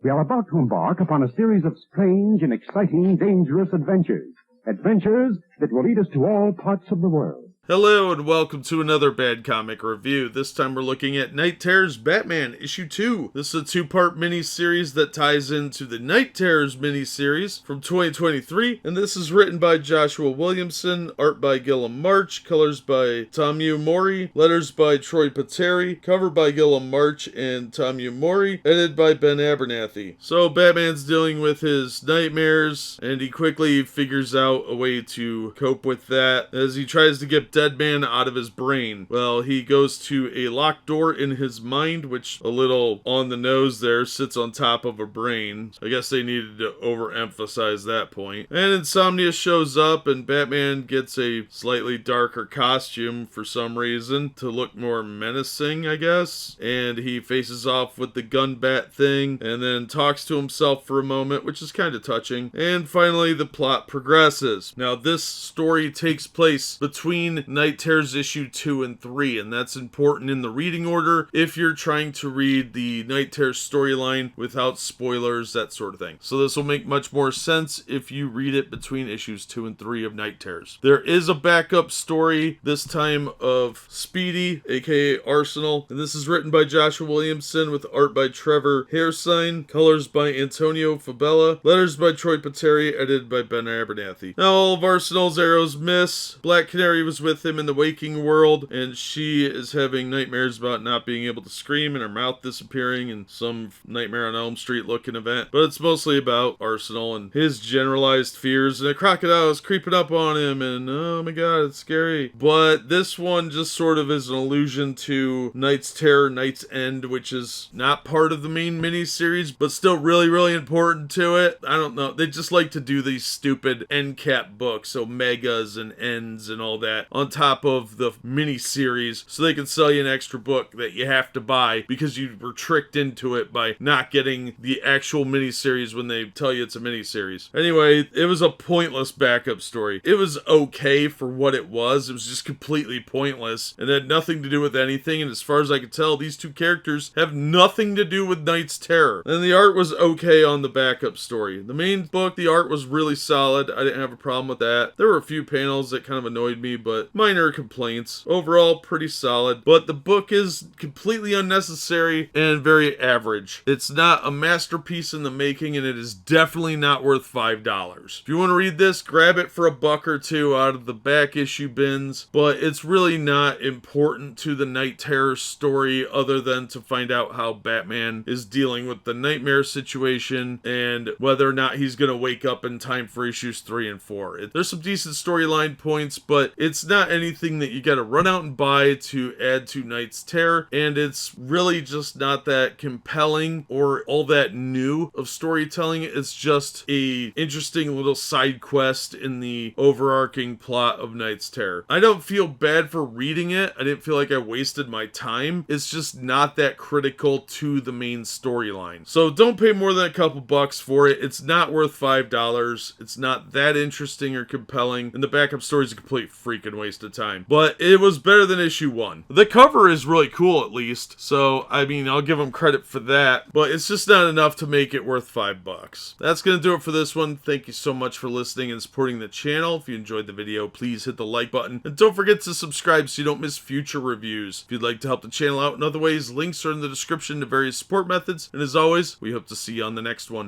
We are about to embark upon a series of strange and exciting, dangerous adventures. Adventures that will lead us to all parts of the world. Hello and welcome to another Bad Comic Review. This time we're looking at Night Terror's Batman Issue 2. This is a two-part miniseries that ties into the Night Terror's miniseries from 2023, and this is written by Joshua Williamson, art by Guillem March, colors by Tomeu Morey, letters by Troy Peteri, cover by Guillem March and Tomeu Morey, edited by Ben Abernathy. So Batman's dealing with his nightmares, and he quickly figures out a way to cope with that as he tries to get Deadman out of his brain. Well, he goes to a locked door in his mind, which a little on the nose there sits on top of a brain. I guess they needed to overemphasize that point. And Insomnia shows up and Batman gets a slightly darker costume for some reason to look more menacing, I guess. And he faces off with the gun bat thing and then talks to himself for a moment, which is kind of touching. And finally, the plot progresses. Now, this story takes place between Night Terror's issue 2 and 3, and that's important in the reading order if you're trying to read the Night Terror storyline without spoilers, that sort of thing. So this will make much more sense if you read it between issues 2 and 3 of Night Terror's. There is a backup story, this time of Speedy, aka Arsenal, and this is written by Joshua Williamson with art by Trevor, Hairsine, colors by Antonio Fabela, letters by Troy Peteri, edited by Ben Abernathy. Now all of Arsenal's arrows miss. Black Canary was with him in the waking world, and she is having nightmares about not being able to scream and her mouth disappearing in some Nightmare on Elm Street looking event. But it's mostly about Arsenal and his generalized fears, and a crocodile is creeping up on him, and oh my god, it's scary. But this one just sort of is an allusion to Night's Terror, Night's End, which is not part of the main miniseries, but still really, really important to it. I don't know, they just like to do these stupid end cap books, omegas and ends and all that, on top of the mini-series, so they can sell you an extra book that you have to buy because you were tricked into it by not getting the actual mini-series when they tell you it's a mini-series. Anyway, it was a pointless backup story. It was okay for what it was just completely pointless and had nothing to do with anything, and as far as I could tell, these two characters have nothing to do with Night's Terror. And the art was okay on the backup story. The main book, the art was really solid. I didn't have a problem with that. There were a few panels that kind of annoyed me, but minor complaints. Overall, pretty solid, but the book is completely unnecessary and very average. It's not a masterpiece in the making, and it is definitely not worth $5. If you want to read this, grab it for $1 or $2 out of the back issue bins, but it's really not important to the Night Terror story other than to find out how Batman is dealing with the nightmare situation and whether or not he's going to wake up in time for issues 3 and 4. There's some decent storyline points, but it's not anything that you gotta run out and buy to add to Night's Terror, and it's really just not that compelling or all that new of storytelling. It's just a interesting little side quest in the overarching plot of Night's Terror. I don't feel bad for reading it. I didn't feel like I wasted my time. It's just not that critical to the main storyline. So don't pay more than a couple bucks for it. It's not worth $5. It's not that interesting or compelling, and the backup story is a complete freaking waste of time. But it was better than issue 1. The cover is really cool, at least, so I mean, I'll give them credit for that, but it's just not enough to make it worth $5. That's gonna do it for this one. Thank you so much for listening and supporting the channel. If you enjoyed the video, please hit the like button, and don't forget to subscribe so you don't miss future reviews. If you'd like to help the channel out in other ways, links are in the description to various support methods, and as always, we hope to see you on the next one.